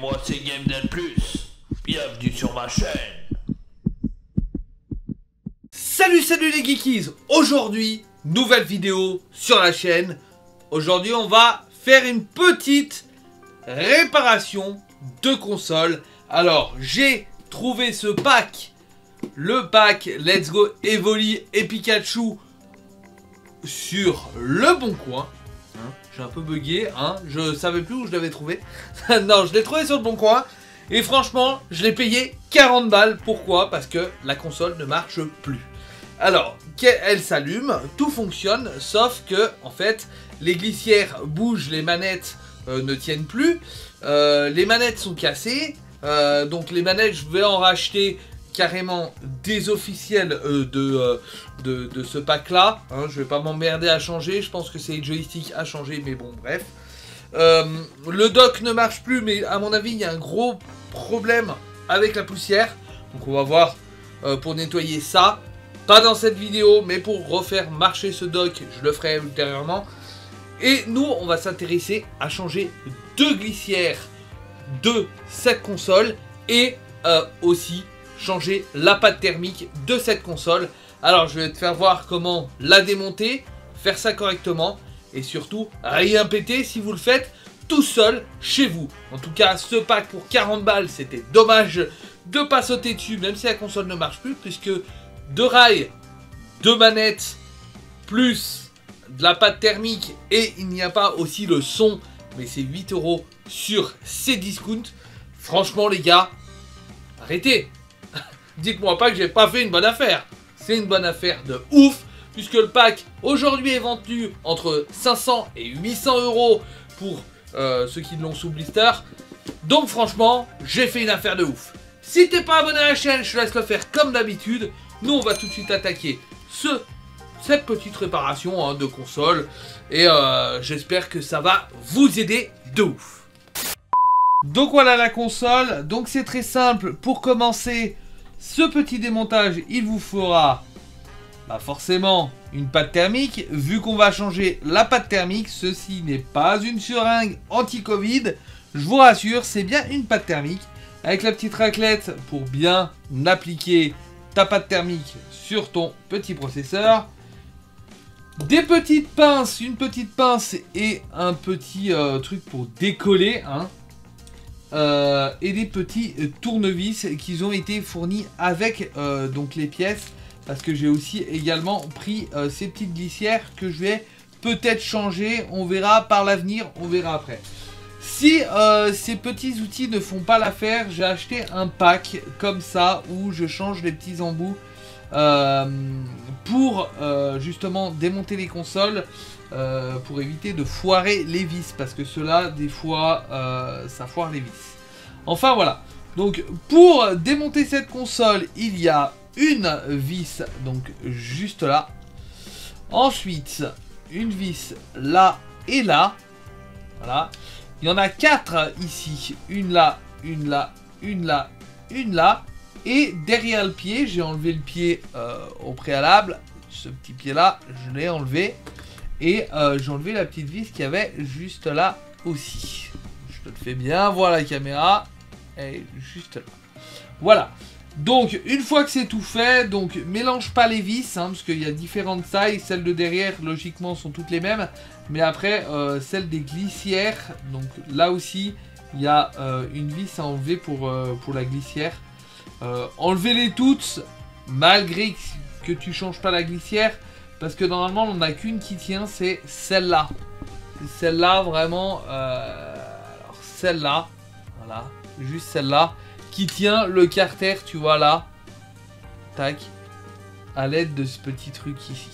moi c'est GameDead Plus. Bienvenue sur ma chaîne. Salut les geekies. Aujourd'hui, nouvelle vidéo sur la chaîne. Aujourd'hui, on va faire une petite réparation de console. Alors, j'ai trouvé ce pack, le pack Let's Go Evoli et Pikachu sur Le Bon Coin. J'ai un peu bugué, je savais plus où je l'avais trouvé. Non, je l'ai trouvé sur Le Bon Coin. Et franchement, je l'ai payé 40 balles. Pourquoi? Parce que la console ne marche plus. Alors, elle s'allume, tout fonctionne, sauf que, en fait, les glissières bougent, les manettes ne tiennent plus. Les manettes sont cassées. Donc les manettes, je vais en racheter carrément des officiels de ce pack là, je vais pas m'emmerder à changer, je pense que c'est les joysticks à changer, mais bon bref. Le dock ne marche plus, mais à mon avis il y a un gros problème avec la poussière, donc on va voir pour nettoyer ça, pas dans cette vidéo, mais pour refaire marcher ce dock, je le ferai ultérieurement. Et nous on va s'intéresser à changer deux glissières de cette console et aussi changer la pâte thermique de cette console. Alors je vais te faire voir comment la démonter, faire ça correctement et surtout rien péter si vous le faites tout seul chez vous. En tout cas ce pack pour 40 balles, c'était dommage de pas sauter dessus même si la console ne marche plus, puisque deux rails, deux manettes plus de la pâte thermique, et il n'y a pas aussi le son, mais c'est 8 € sur Cdiscount. Franchement les gars, arrêtez. Dites-moi pas que j'ai pas fait une bonne affaire. C'est une bonne affaire de ouf, puisque le pack aujourd'hui est vendu entre 500 et 800 € pour ceux qui l'ont sous blister. Donc franchement, j'ai fait une affaire de ouf. Si t'es pas abonné à la chaîne, je te laisse le faire comme d'habitude. Nous on va tout de suite attaquer cette petite réparation de console. Et j'espère que ça va vous aider de ouf. Donc voilà la console. Donc c'est très simple. Pour commencer ce petit démontage, il vous faudra forcément une pâte thermique. Vu qu'on va changer la pâte thermique, ceci n'est pas une seringue anti-Covid. Je vous rassure, c'est bien une pâte thermique. Avec la petite raclette pour bien appliquer ta pâte thermique sur ton petit processeur. Des petites pinces, une petite pince et un petit truc pour décoller, et des petits tournevis qui ont été fournis avec donc les pièces, parce que j'ai aussi également pris ces petites glissières que je vais peut-être changer, on verra par l'avenir, on verra après. Si ces petits outils ne font pas l'affaire, j'ai acheté un pack comme ça où je change les petits embouts pour justement démonter les consoles, pour éviter de foirer les vis, parce que cela des fois ça foire les vis. Enfin voilà, donc pour démonter cette console, il y a une vis donc juste là, ensuite une vis là et là, voilà, il y en a 4 ici, une là, une là, une là, une là. Et derrière le pied, j'ai enlevé le pied au préalable. Ce petit pied là, je l'ai enlevé. Et j'ai enlevé la petite vis qu'il y avait juste là aussi. Je te le fais bien voir la caméra. Elle est juste là. Voilà. Donc une fois que c'est tout fait, donc mélange pas les vis, parce qu'il y a différentes tailles. Celles de derrière, logiquement, sont toutes les mêmes. Mais après, celles des glissières, donc là aussi, il y a une vis à enlever pour la glissière. Enlevez-les toutes, malgré que tu changes pas la glissière, parce que normalement on n'a qu'une qui tient, c'est celle-là. Celle-là vraiment, alors celle-là, voilà, juste celle-là, qui tient le carter, tu vois là, tac, à l'aide de ce petit truc ici.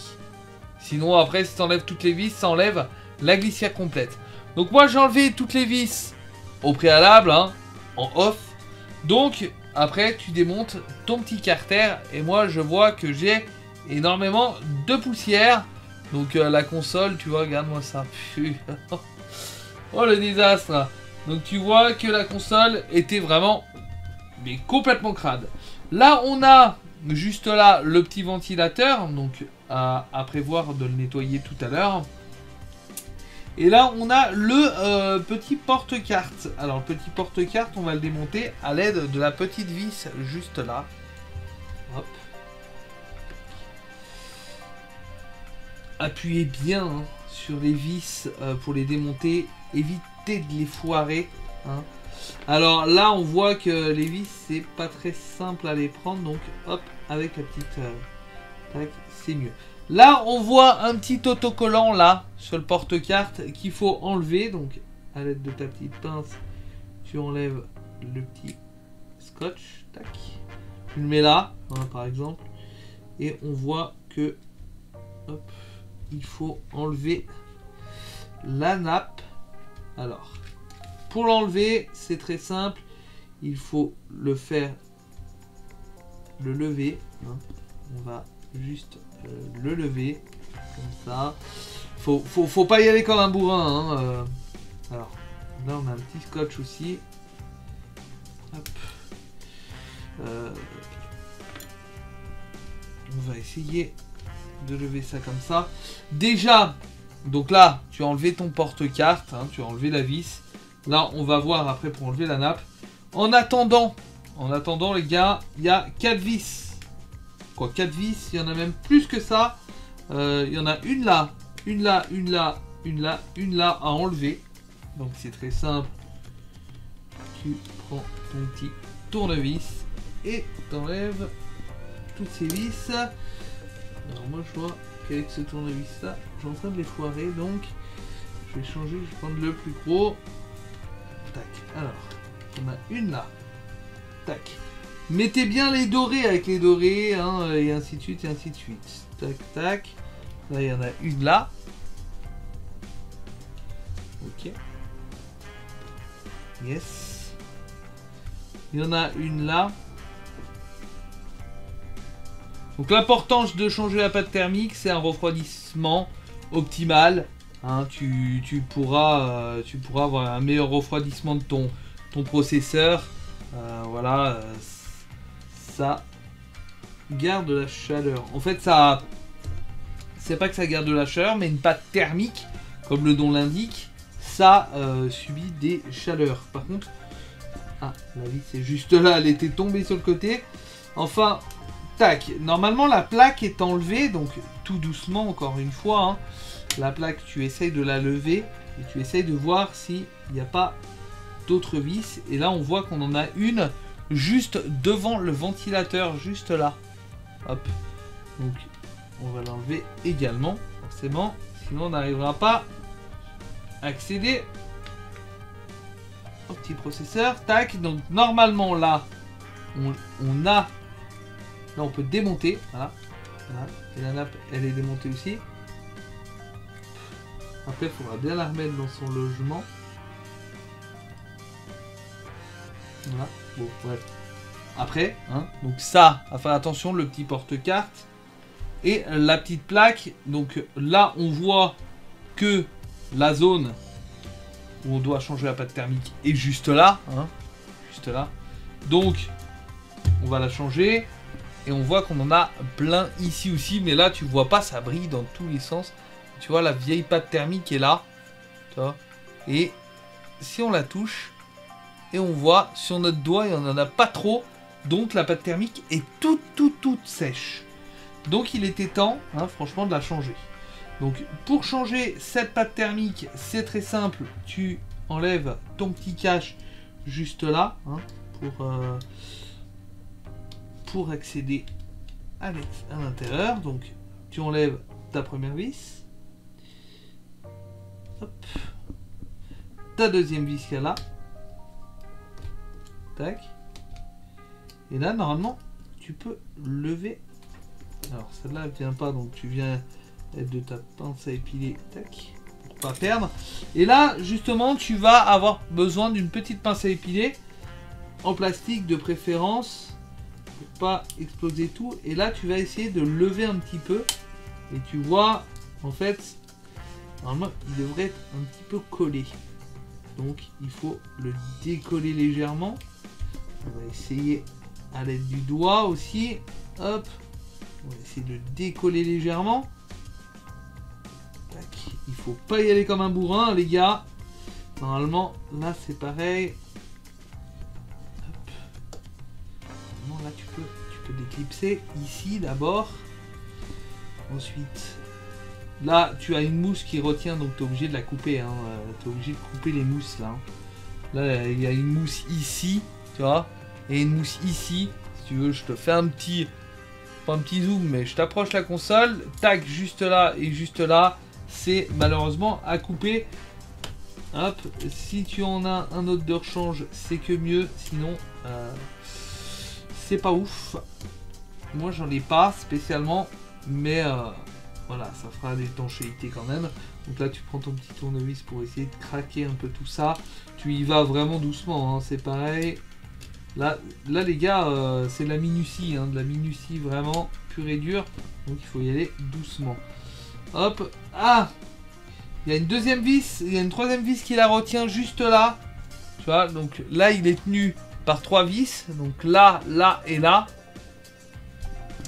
Sinon après si tu enlèves toutes les vis, ça enlève la glissière complète. Donc moi j'ai enlevé toutes les vis au préalable, en off, donc après tu démontes ton petit carter, et moi je vois que j'ai énormément de poussière. Donc la console, tu vois, regarde-moi ça. Oh le désastre. Donc tu vois que la console était vraiment mais complètement crade. Là on a juste là le petit ventilateur, donc à prévoir de le nettoyer tout à l'heure. Et là, on a le petit porte-carte. Alors, le petit porte-carte, on va le démonter à l'aide de la petite vis juste là. Hop. Appuyez bien hein, sur les vis pour les démonter. Évitez de les foirer. Hein. Alors là, on voit que les vis, c'est pas très simple à les prendre. Donc, hop, avec la petite... tac, c'est mieux. Là, on voit un petit autocollant là sur le porte-carte qu'il faut enlever. Donc, à l'aide de ta petite pince, tu enlèves le petit scotch. Tac. Tu le mets là, hein, par exemple. Et on voit que hop, il faut enlever la nappe. Alors, pour l'enlever, c'est très simple. Il faut le faire, le lever. Hein. On va juste le lever comme ça. Faut pas y aller comme un bourrin. Hein. Alors là on a un petit scotch aussi. Hop. On va essayer de lever ça comme ça. Déjà, donc là tu as enlevé ton porte-carte, hein, tu as enlevé la vis. Là on va voir après pour enlever la nappe. En attendant les gars, il y a 4 vis. Quoi, 4 vis, il y en a même plus que ça. Il y en a une là, une là, une là, une là, une là à enlever. Donc c'est très simple. Tu prends ton petit tournevis et t'enlèves toutes ces vis. Alors moi je vois qu'avec ce tournevis là, j'ai en train de les foirer. Donc je vais changer, je vais prendre le plus gros. Tac, alors, on a une là. Tac. Mettez bien les dorés avec les dorés, hein, et ainsi de suite, et ainsi de suite. Tac, tac. Là, il y en a une là. Ok. Yes. Il y en a une là. Donc l'importance de changer la pâte thermique, c'est un refroidissement optimal. Hein, tu pourras avoir un meilleur refroidissement de ton processeur. Voilà. Ça garde la chaleur. En fait, ça, c'est pas que ça garde de la chaleur, mais une pâte thermique, comme le nom l'indique, ça subit des chaleurs. Par contre, ah, la vis c'est juste là, elle était tombée sur le côté. Enfin, tac. Normalement, la plaque est enlevée, donc tout doucement, encore une fois. Hein, la plaque, tu essayes de la lever et tu essayes de voir s'il n'y a pas d'autres vis. Et là, on voit qu'on en a une juste devant le ventilateur, juste là. Hop. Donc, on va l'enlever également, forcément. Sinon, on n'arrivera pas à accéder au petit processeur. Tac. Donc, normalement, là, on a... Là, on peut démonter. Voilà. Voilà. Et la nappe, elle est démontée aussi. Après, il faudra bien la remettre dans son logement. Voilà. Bon, bref. Après, hein, donc ça, à faire attention, le petit porte-carte et la petite plaque. Donc là, on voit que la zone où on doit changer la pâte thermique est juste là. Hein, juste là. Donc, on va la changer. Et on voit qu'on en a plein ici aussi. Mais là, tu vois pas, ça brille dans tous les sens. Tu vois, la vieille pâte thermique est là. Tu vois. Et si on la touche... Et on voit sur notre doigt, il n'y en a pas trop. Donc la pâte thermique est toute sèche. Donc il était temps, hein, franchement, de la changer. Donc pour changer cette pâte thermique, c'est très simple. Tu enlèves ton petit cache juste là. Hein, pour accéder à l'intérieur. Donc tu enlèves ta première vis. Hop. Ta deuxième vis qu'il y a là. Tac. Et là, normalement, tu peux lever. Alors, celle-là, elle vient pas, donc tu viens être de ta pince à épiler. Tac. Pour pas perdre. Et là, justement, tu vas avoir besoin d'une petite pince à épiler. En plastique, de préférence. Pour pas exploser tout. Et là, tu vas essayer de lever un petit peu. Et tu vois, en fait, normalement, il devrait être un petit peu collé. Donc, il faut le décoller légèrement. On va essayer à l'aide du doigt aussi. Hop. On va essayer de le décoller légèrement. Tac. Il faut pas y aller comme un bourrin, les gars. Normalement, là, c'est pareil. Hop. Normalement, là, tu peux déclipser. Ici, d'abord. Ensuite, là, tu as une mousse qui retient, donc tu es obligé de la couper. Hein. Tu es obligé de couper les mousses, là. Là, il y a une mousse ici, tu vois. Et une mousse ici. Si tu veux, je te fais un petit... Pas un petit zoom, mais je t'approche la console. Tac, juste là et juste là. C'est malheureusement à couper. Hop, si tu en as un autre de rechange, c'est que mieux. Sinon, c'est pas ouf. Moi, j'en ai pas spécialement. Mais voilà, ça fera l'étanchéité quand même. Donc là, tu prends ton petit tournevis pour essayer de craquer un peu tout ça. Tu y vas vraiment doucement, hein, c'est pareil. Là, les gars, c'est de la minutie, hein, de la minutie vraiment pure et dure. Donc il faut y aller doucement. Hop, ah, il y a une deuxième vis, il y a une troisième vis qui la retient juste là. Tu vois, donc là, il est tenu par 3 vis. Donc là, là et là.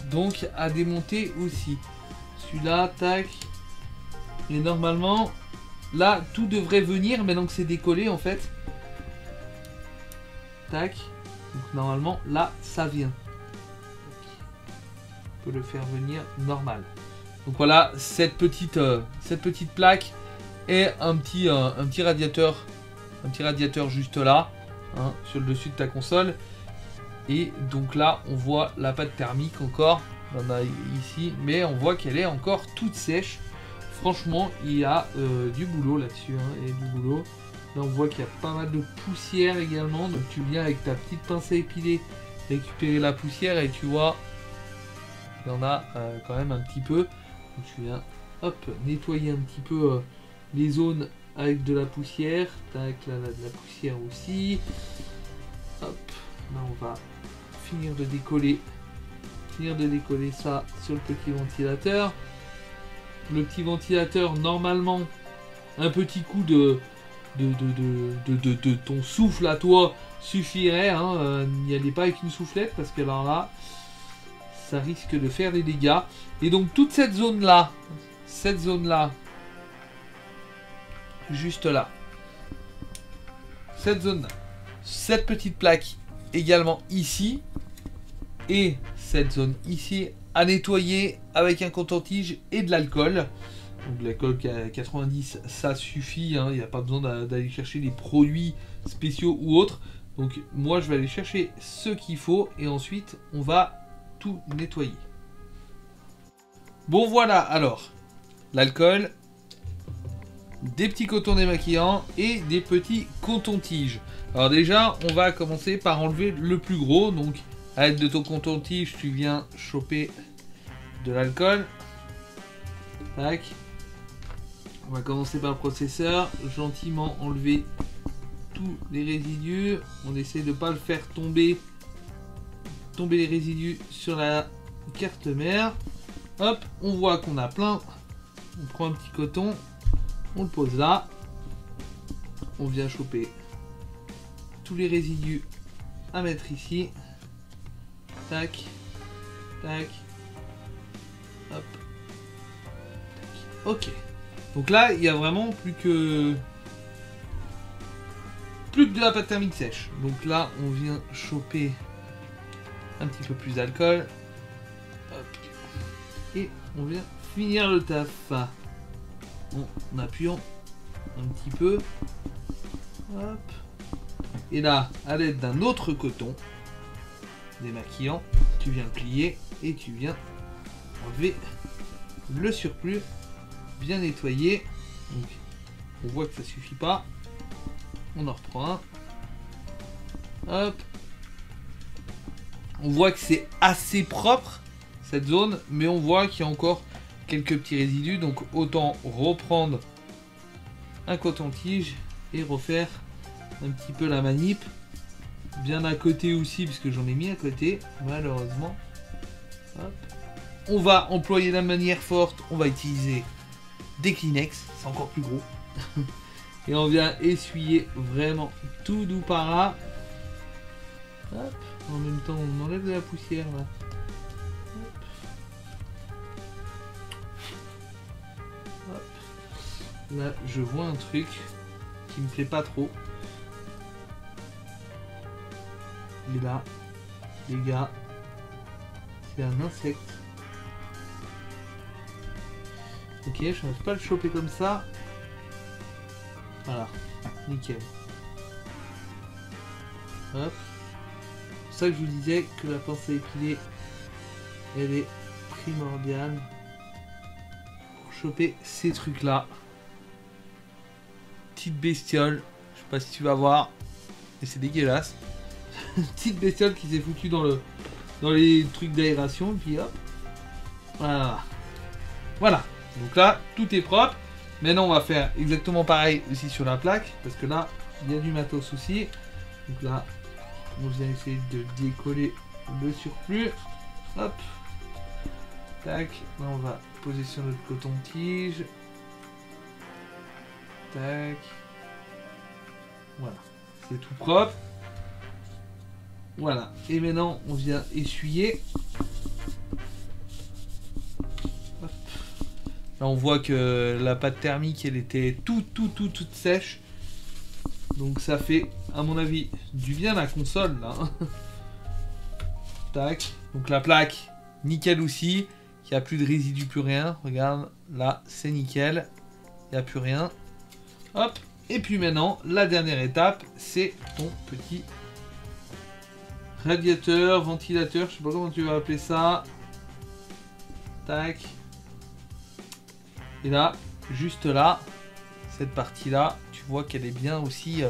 Donc à démonter aussi. Celui-là, tac. Et normalement, là, tout devrait venir, mais donc c'est décollé en fait. Tac. Donc normalement, là, ça vient. On peut le faire venir normal. Donc voilà, cette petite plaque et un petit radiateur. Un petit radiateur juste là, hein, sur le dessus de ta console. Et donc là, on voit la pâte thermique encore. On a ici, mais on voit qu'elle est encore toute sèche. Franchement, il y a du boulot là-dessus. Hein, et du boulot. Là, on voit qu'il y a pas mal de poussière également. Donc tu viens avec ta petite pince à épiler récupérer la poussière et tu vois, il y en a quand même un petit peu. Donc tu viens, hop, nettoyer un petit peu les zones avec de la poussière. Tac, là, de la poussière aussi. Hop, là on va finir de décoller ça sur le petit ventilateur. Le petit ventilateur, normalement, un petit coup de ton souffle à toi suffirait. Hein, n'y allez pas avec une soufflette parce que alors là, ça risque de faire des dégâts. Et donc toute cette zone là, juste là, cette zone là, cette petite plaque également ici, et cette zone ici à nettoyer avec un coton-tige et de l'alcool. Donc l'alcool 90, ça suffit, hein, il n'y a pas besoin d'aller chercher des produits spéciaux ou autres. Donc moi je vais aller chercher ce qu'il faut et ensuite on va tout nettoyer. Bon voilà, alors l'alcool, des petits cotons démaquillants et des petits cotons-tiges. Alors déjà on va commencer par enlever le plus gros. Donc à l'aide de ton coton-tige tu viens choper de l'alcool. Tac. On va commencer par le processeur, gentiment enlever tous les résidus. On essaie de ne pas le faire tomber les résidus sur la carte mère. Hop, on voit qu'on a plein. On prend un petit coton, on le pose là. On vient choper tous les résidus à mettre ici. Tac, tac, hop. Tac. Ok. Donc là, il y a vraiment plus que de la pâte thermique sèche. Donc là, on vient choper un petit peu plus d'alcool. Et on vient finir le taf. En appuyant un petit peu. Hop. Et là, à l'aide d'un autre coton démaquillant, tu viens plier et tu viens enlever le surplus. Bien nettoyé. Donc, on voit que ça suffit pas. On en reprend un. Hop. On voit que c'est assez propre cette zone, mais on voit qu'il y a encore quelques petits résidus. Donc autant reprendre un coton-tige et refaire un petit peu la manip. Bien à côté aussi, parce que j'en ai mis à côté, malheureusement. Hop. On va employer la manière forte. On va utiliser des Kleenex, c'est encore plus gros. Et on vient essuyer vraiment tout doux par là. Hop. En même temps, on enlève de la poussière là. Hop. Hop. Là, je vois un truc qui me plaît pas trop. Et là, les gars, c'est un insecte. Ok, je n'arrive pas à le choper comme ça. Voilà, nickel. Hop. C'est pour ça que je vous disais que la pince à épiler, elle est primordiale pour choper ces trucs-là. Petite bestiole, je sais pas si tu vas voir, mais c'est dégueulasse. Petite bestiole qui s'est foutue dans les trucs d'aération, et puis hop. Voilà. Voilà. Donc là, tout est propre. Maintenant, on va faire exactement pareil aussi sur la plaque, parce que là, il y a du matos aussi. Donc là, on vient essayer de décoller le surplus. Hop. Tac. Là, on va poser sur notre coton-tige. Tac. Voilà. C'est tout propre. Voilà. Et maintenant, on vient essuyer. Hop. Là, on voit que la pâte thermique, elle était toute sèche. Donc ça fait, à mon avis, du bien à la console, là. Tac. Donc la plaque, nickel aussi. Il n'y a plus de résidus, plus rien. Regarde, là, c'est nickel. Il n'y a plus rien. Hop. Et puis maintenant, la dernière étape, c'est ton petit radiateur, ventilateur. Je sais pas comment tu vas appeler ça. Tac. Et là, juste là, cette partie-là, tu vois qu'elle est bien aussi,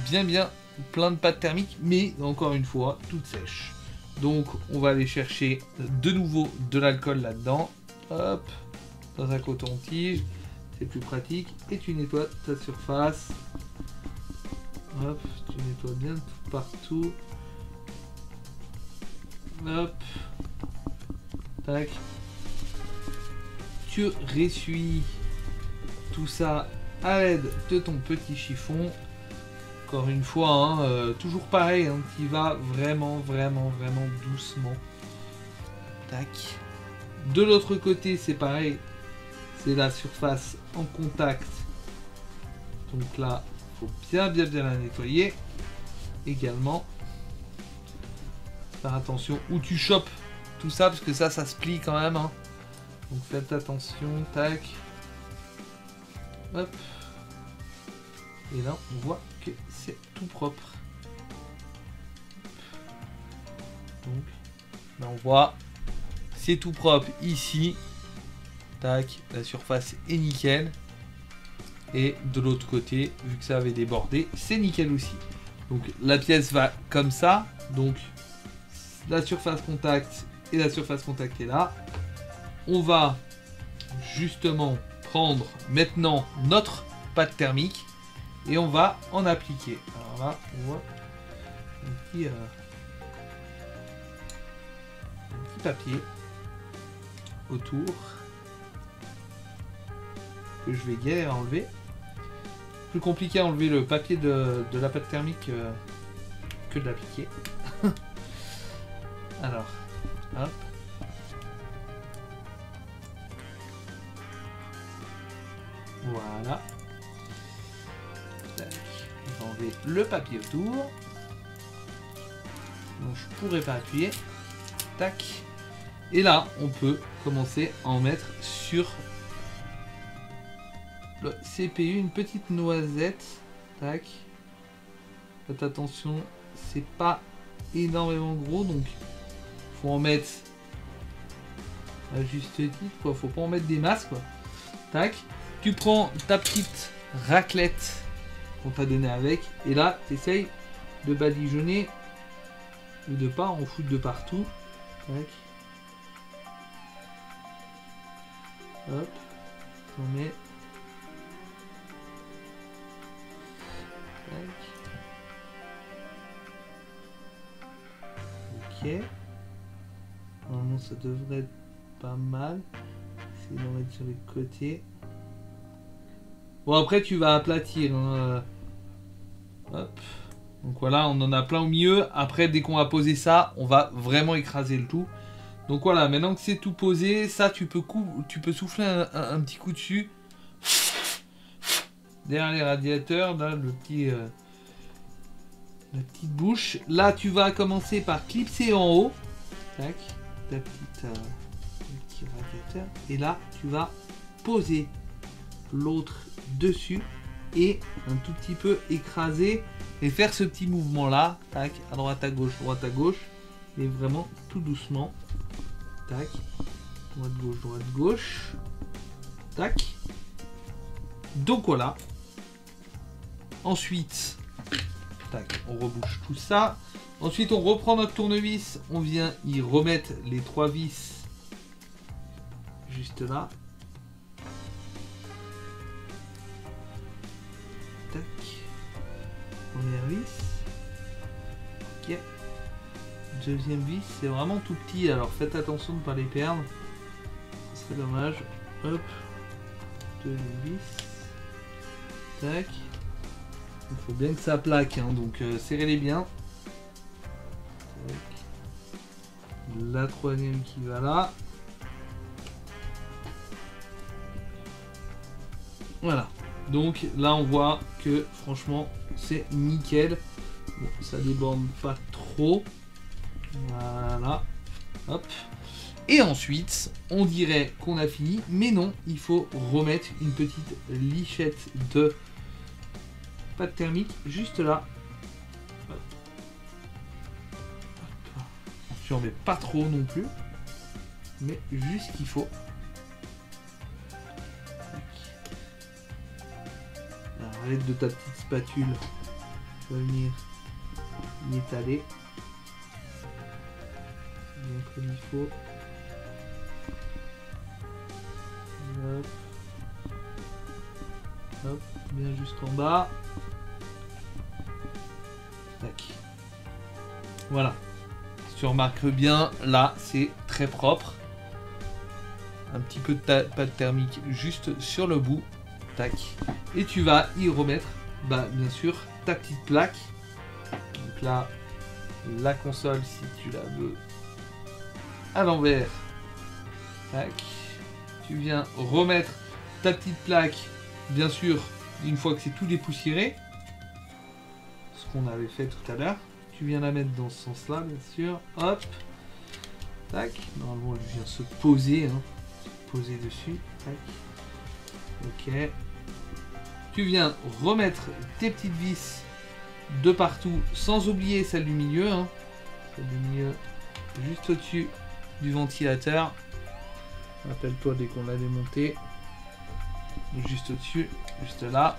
bien plein de pâte thermique, mais encore une fois, toute sèche. Donc, on va aller chercher de nouveau de l'alcool là-dedans. Hop, dans un coton-tige, c'est plus pratique. Et tu nettoies ta surface. Hop, tu nettoies bien tout partout. Hop, tac. Tu ressuies tout ça à l'aide de ton petit chiffon. Encore une fois, hein, toujours pareil, hein, qui va vraiment doucement. Tac. De l'autre côté, c'est pareil. C'est la surface en contact. Donc là, il faut bien la nettoyer. Également. Faire attention où tu chopes tout ça, parce que ça se plie quand même. Hein. Donc faites attention. Tac. Hop. Et là, on voit que c'est tout propre. Donc, là, on voit, c'est tout propre ici. Tac, la surface est nickel. Et de l'autre côté, vu que ça avait débordé, c'est nickel aussi. Donc, la pièce va comme ça. Donc, la surface contact et la surface contact est là. On va justement prendre maintenant notre pâte thermique. Et on va en appliquer. Alors là, on voit un petit papier autour que je vais galérer à enlever. Plus compliqué à enlever le papier de la pâte thermique que de l'appliquer. Alors, hop. Voilà. On va enlever le papier autour. Donc je pourrais pas appuyer. Tac. Et là, on peut commencer à en mettre sur le CPU une petite noisette. Tac. Faites attention, c'est pas énormément gros, donc faut en mettre à juste titre, quoi. Faut pas en mettre des masses, quoi. Tac. Tu prends ta petite raclette qu'on t'a donné avec, et là tu essayes de badigeonner ou de pas en foutre de partout. Tac. Hop, on met. Tac. Ok. Normalement ça devrait être pas mal. Essayer d'en mettre sur les côtés. Bon, après tu vas aplatir. Hein. Hop. Donc voilà, on en a plein au milieu. Après, dès qu'on va poser ça, on va vraiment écraser le tout. Donc voilà, maintenant que c'est tout posé, ça tu peux souffler un petit coup dessus. derrière les radiateurs, là, le petit, la petite bouche. Là, tu vas commencer par clipser en haut. Tac, ta petite, le petit radiateur. Et là, tu vas poser l'autre dessus et un tout petit peu écraser et faire ce petit mouvement là. Tac, à droite à gauche, et vraiment tout doucement. Tac, droite gauche. Tac. Donc voilà. Ensuite, tac, on rebouche tout ça. Ensuite, on reprend notre tournevis. On vient y remettre les 3 vis juste là. Tac. Première vis. Ok. Deuxième vis, c'est vraiment tout petit. Alors faites attention de ne pas les perdre. Ce serait dommage. Hop. Deuxième vis. Tac. Il faut bien que ça plaque, hein, donc serrez-les bien. Tac. La troisième qui va là. Voilà. Donc là on voit que franchement c'est nickel. Bon, ça déborde pas trop. Voilà. Hop. Et ensuite, on dirait qu'on a fini, mais non, il faut remettre une petite lichette de pâte thermique juste là. Hop. Hop. Tu en mets pas trop non plus, mais juste ce qu'il faut. Alors, à l'aide de ta petite spatule, tu vas venir l'étaler bien comme il faut. Hop. Hop, bien jusqu'en bas. Tac. Voilà. Si tu remarques bien, là, c'est très propre. Un petit peu de pâte thermique juste sur le bout. Tac. Et tu vas y remettre, bah, bien sûr, ta petite plaque. Donc là, la console, si tu la veux, à l'envers. Tac. Tu viens remettre ta petite plaque, bien sûr, une fois que c'est tout dépoussiéré. Ce qu'on avait fait tout à l'heure. Tu viens la mettre dans ce sens-là, bien sûr. Hop. Tac. Normalement, elle vient se poser. Hein. Poser dessus. Tac. Ok. Tu viens remettre tes petites vis de partout, sans oublier celle du milieu. Hein. Celle du milieu, juste au-dessus du ventilateur. Rappelle-toi dès qu'on l'a démonté. Juste au-dessus, juste là.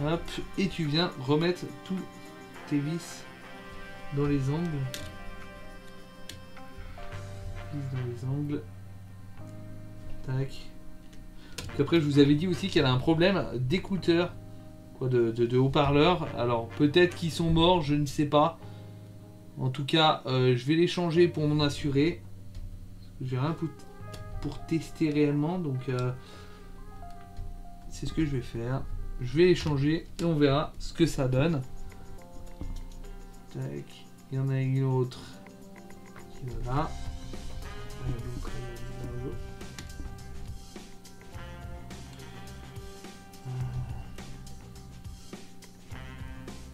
Hop. Et tu viens remettre tous tes vis dans les angles. Vis dans les angles. Tac. Donc après, je vous avais dit aussi qu'il y avait un problème d'écouteurs, de haut-parleurs. Alors peut-être qu'ils sont morts, je ne sais pas. En tout cas, je vais les changer pour m'en assurer. J'ai rien pour tester réellement, donc c'est ce que je vais faire. Je vais les changer et on verra ce que ça donne. Tac. Il y en a une autre qui va là.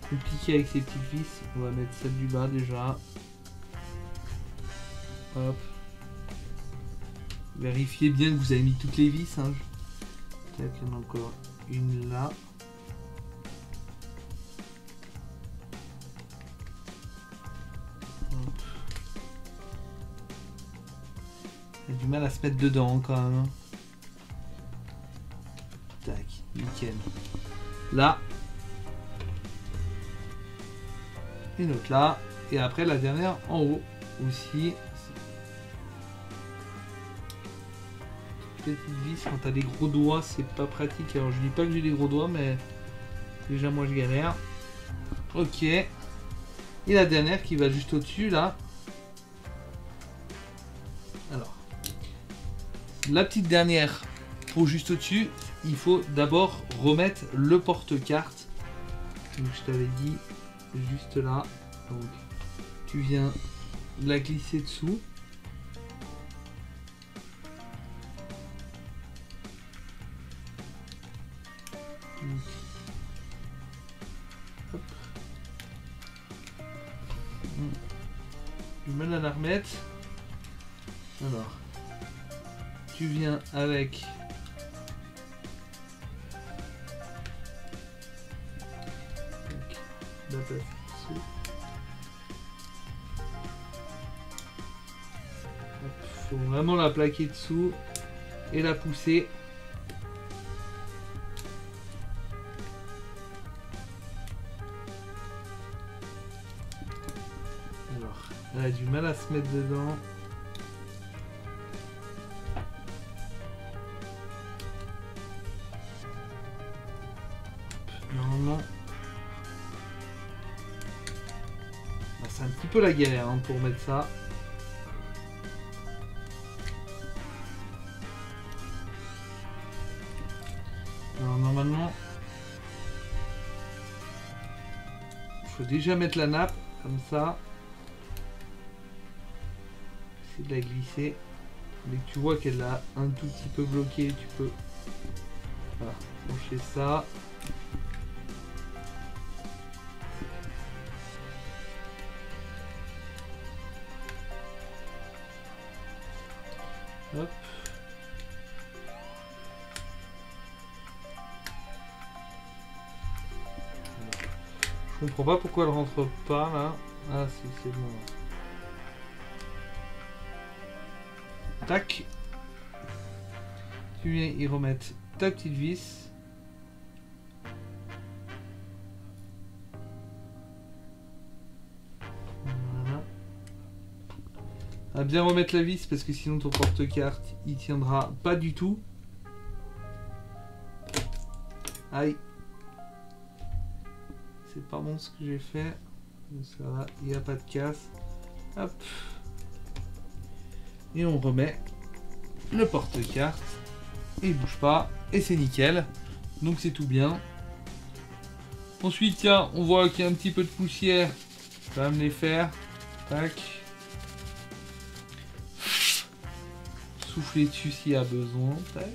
Compliqué avec ces petites vis. On va mettre celle du bas déjà. Hop. Vérifiez bien que vous avez mis toutes les vis. Hein. Tac, il y en a encore une là. Hop. Il y a du mal à se mettre dedans quand même. Hein. Tac, nickel. Là. Une autre là. Et après la dernière en haut aussi. Petite vis, quand t'as des gros doigts, c'est pas pratique. Alors je dis pas que j'ai des gros doigts, mais déjà moi je galère. Ok. Et la dernière qui va juste au-dessus là. Alors. La petite dernière pour juste au-dessus, il faut d'abord remettre le porte-carte. Donc je t'avais dit juste là. Donc tu viens la glisser dessous. mal à la remettre. Alors, tu viens avec la place dessous. Faut vraiment la plaquer dessous et la pousser. Alors, elle a du mal à se mettre dedans. Normalement, c'est un petit peu la galère hein, pour mettre ça. Alors normalement, il faut déjà mettre la nappe comme ça. Essayer de la glisser. Dès que tu vois qu'elle a un tout petit peu bloqué, tu peux voilà, pencher ça. Hop. Je comprends pas pourquoi elle rentre pas là. Ah si, c'est bon. Tac. Tu viens y remettre ta petite vis. Voilà. À bien remettre la vis parce que sinon ton porte-carte il tiendra pas du tout. Aïe. C'est pas bon ce que j'ai fait. Ça va, il n'y a pas de casse. Hop. Et on remet le porte-carte. Et il bouge pas. Et c'est nickel. Donc c'est tout bien. Ensuite, tiens, on voit qu'il y a un petit peu de poussière. On va me les faire. Tac. Souffler dessus s'il y a besoin. Tac.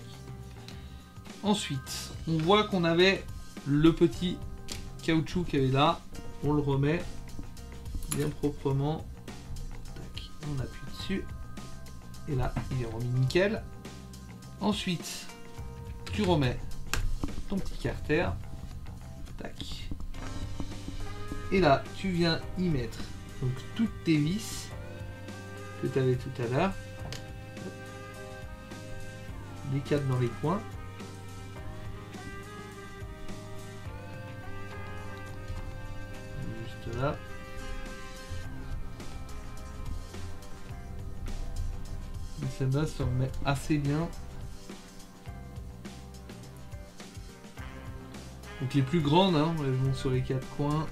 Ensuite, on voit qu'on avait le petit caoutchouc qu'il y avait là. On le remet bien proprement. Tac. On appuie dessus. Et là, il est remis nickel. Ensuite, tu remets ton petit carter. Tac. Et là, tu viens y mettre donc toutes tes vis que tu avais tout à l'heure. Les 4 dans les coins. Juste là. Celle-là se remet assez bien. Donc les plus grandes, hein, elles vont sur les 4 coins.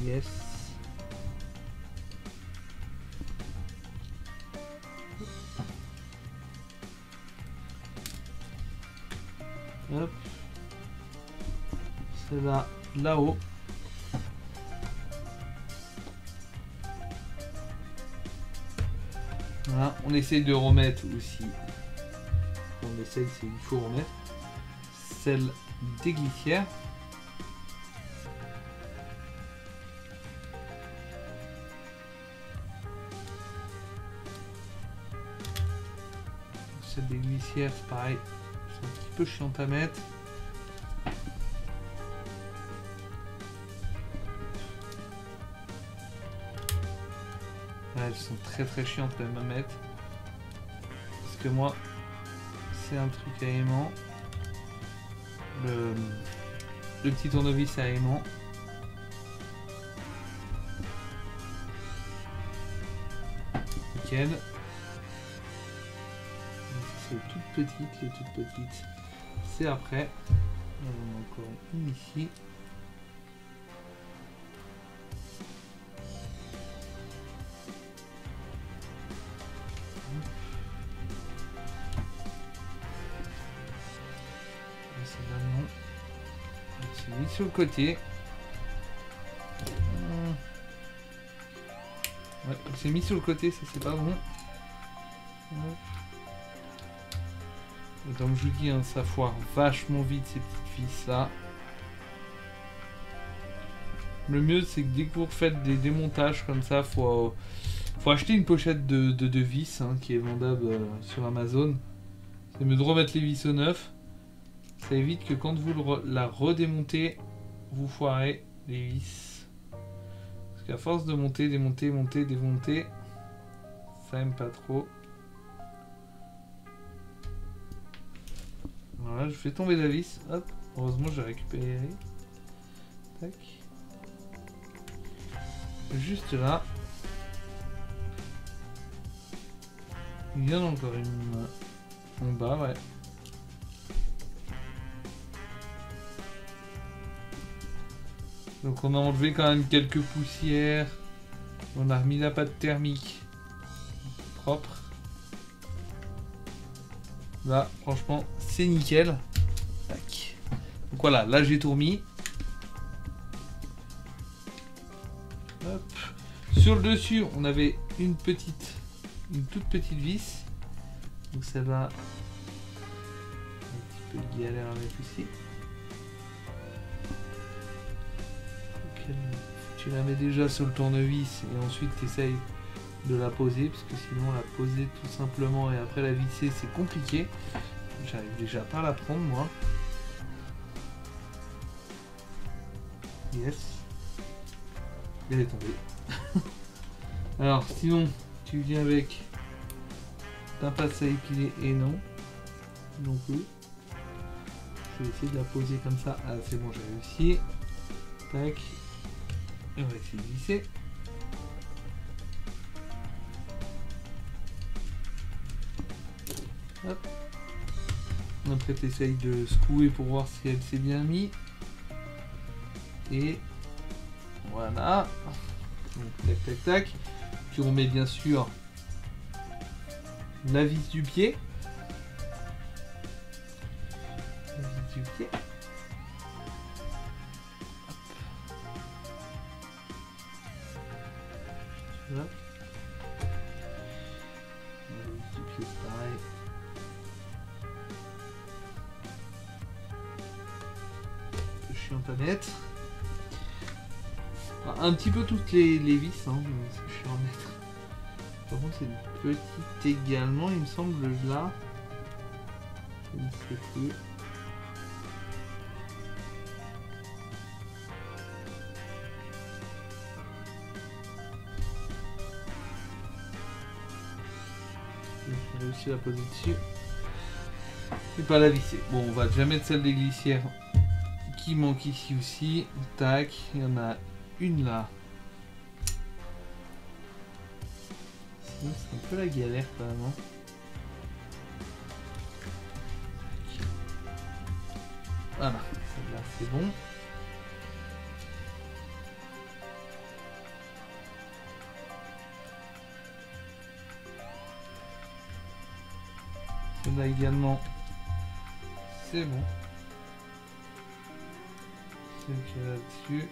Yes. Hop. C'est là, là-haut. Voilà, on essaye de remettre aussi. On essaye, c'est il faut remettre celle des glissières. Celle des glissières, c'est pareil, c'est un petit peu chiant à mettre. Elles sont très chiantes même à mettre. Parce que moi, c'est un truc à aimant. Le petit tournevis à aimant. Nickel. C'est toutes petites, les toutes petites. C'est après. On en a encore une ici. Mis sur le côté. Ouais, c'est mis sur le côté, ça c'est pas bon. Comme je vous dis, hein, ça foire vachement vite ces petites vis là. Le mieux c'est que dès que vous faites des démontages comme ça, faut acheter une pochette de vis hein, qui est vendable sur Amazon. C'est mieux de remettre les vis au neuf. Ça évite que quand vous la redémontez, vous foirez les vis. Parce qu'à force de monter, démonter, monter, démonter, ça aime pas trop. Voilà, je fais tomber la vis. Hop, heureusement j'ai récupéré. Tac. Juste là. Il y en a encore une en bas, ouais. Donc on a enlevé quand même quelques poussières. On a remis la pâte thermique propre. Là, franchement, c'est nickel. Tac. Donc voilà, là j'ai tout remis. Hop. Sur le dessus, on avait une toute petite vis. Donc celle-là, un petit peu de galère avec aussi. Tu la mets déjà sur le tournevis et ensuite tu essayes de la poser parce que sinon la poser tout simplement et après la visser c'est compliqué. J'arrive déjà pas à la prendre moi. Yes. Elle est tombée. Alors sinon tu viens avec ta passe à épiler et non plus. Je vais essayer de la poser comme ça. Ah c'est bon, j'ai réussi. Tac. Et on va essayer de visser. Hop. Après tu essayes de secouer pour voir si elle s'est bien mise. Et voilà. Donc tac tac tac. Tu remets bien sûr la vis du pied. La vis du pied. Hop. Hop. La vis du pied c'est pareil. Chiant à mettre. Un petit peu toutes les vis, hein, c'est chiant à mettre. Par contre, c'est une petite également, il me semble, là. Je ne sais plus. J'ai réussi à la poser dessus. Et pas la visser. Bon, on va déjà mettre celle des glissières qui manque ici aussi. Tac, il y en a une là. Sinon c'est un peu la galère quand même. Hein. Voilà, celle-là c'est bon. Celle-là également, c'est bon. Celle qui est là-dessus.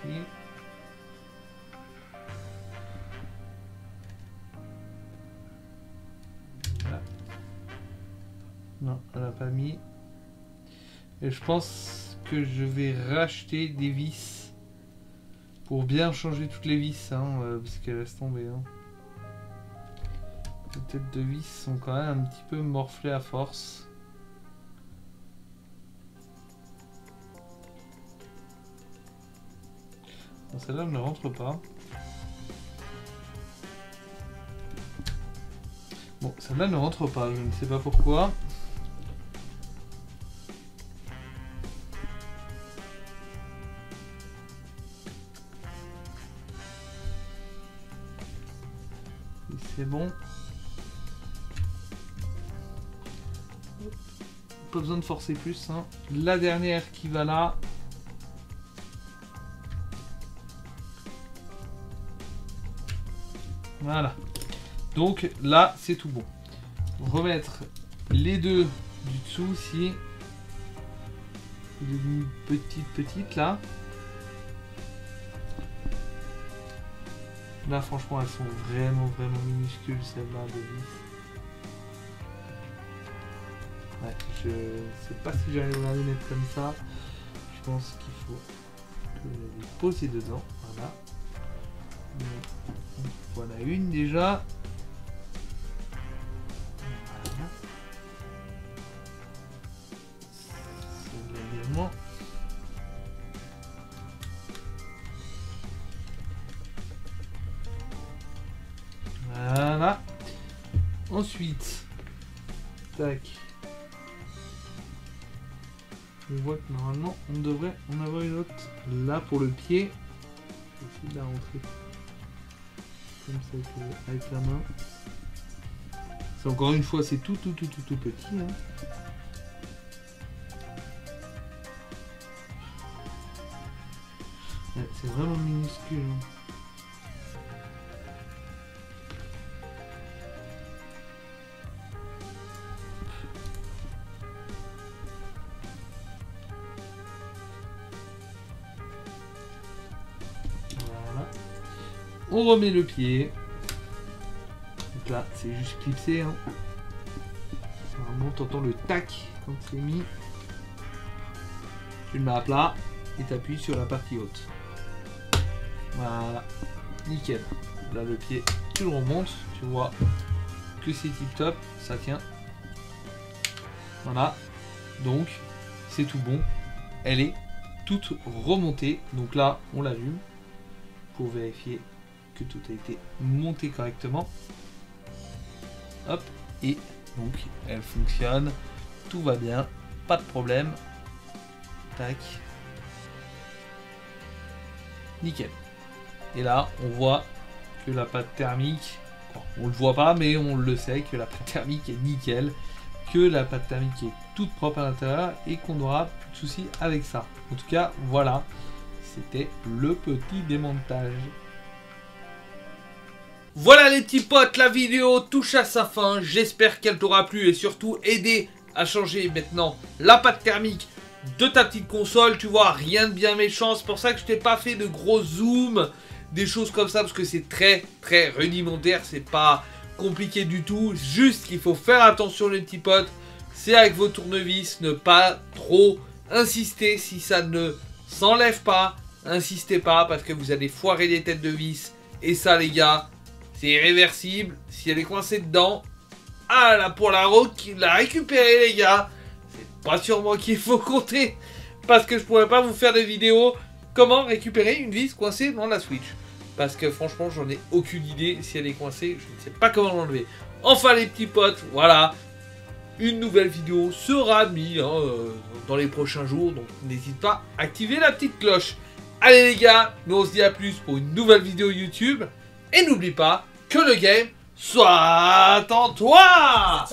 Ici. Là. Non, elle n'a pas mis. Et je pense que je vais racheter des vis pour bien changer toutes les vis, hein, parce qu'elles laissent tomber. Hein. Les têtes de vis sont quand même un petit peu morflées à force. Bon, celle-là ne rentre pas. Bon, celle-là ne rentre pas, je ne sais pas pourquoi. Et c'est bon. Pas besoin de forcer plus. Hein. La dernière qui va là. Voilà. Donc là, c'est tout bon. Remettre les deux du dessous ici. Une petite là. Là, franchement, elles sont vraiment minuscules, celles-là de vis. Ouais, je sais pas si j'arriverai à les mettre comme ça. Je pense qu'il faut les poser dedans. Voilà. Donc, voilà une déjà. Voilà. Celle-là également. Voilà. Ensuite, tac. On voit que normalement on devrait en avoir une autre là pour le pied. Je vais essayer de la rentrer comme ça avec la main. C'est encore une fois, c'est tout petit. Hein. Ouais, c'est vraiment minuscule. Hein. On remet le pied. Donc là, c'est juste clipsé. Hein. Normalement, t'entends le tac quand c'est mis. Tu le mets à plat et t'appuies sur la partie haute. Voilà. Nickel. Là, le pied, tu le remontes. Tu vois que c'est tip top. Ça tient. Voilà. Donc, c'est tout bon. Elle est toute remontée. Donc là, on l'allume pour vérifier que tout a été monté correctement. Hop, et donc elle fonctionne, tout va bien, pas de problème. Tac. Nickel. Et là, on voit que la pâte thermique, on le voit pas, mais on le sait que la pâte thermique est nickel, que la pâte thermique est toute propre à l'intérieur et qu'on n'aura plus de soucis avec ça. En tout cas, voilà, c'était le petit démontage. Voilà les petits potes, la vidéo touche à sa fin. J'espère qu'elle t'aura plu et surtout aidé à changer maintenant la pâte thermique de ta petite console. Tu vois, rien de bien méchant. C'est pour ça que je t'ai pas fait de gros zoom, des choses comme ça, parce que c'est très rudimentaire. C'est pas compliqué du tout. Juste qu'il faut faire attention les petits potes. C'est avec vos tournevis, ne pas trop insister si ça ne s'enlève pas. Insistez pas parce que vous allez foirer les têtes de vis. Et ça les gars, c'est irréversible. Si elle est coincée dedans, ah là pour la récupérer les gars, c'est pas sur moi qu'il faut compter. Parce que je pourrais pas vous faire des vidéos comment récupérer une vis coincée dans la Switch. Parce que franchement j'en ai aucune idée. Si elle est coincée, je ne sais pas comment l'enlever. Enfin les petits potes, voilà. Une nouvelle vidéo sera mise dans les prochains jours. Donc n'hésite pas à activer la petite cloche. Allez les gars, nous on se dit à plus pour une nouvelle vidéo YouTube. Et n'oublie pas que le game soit en toi.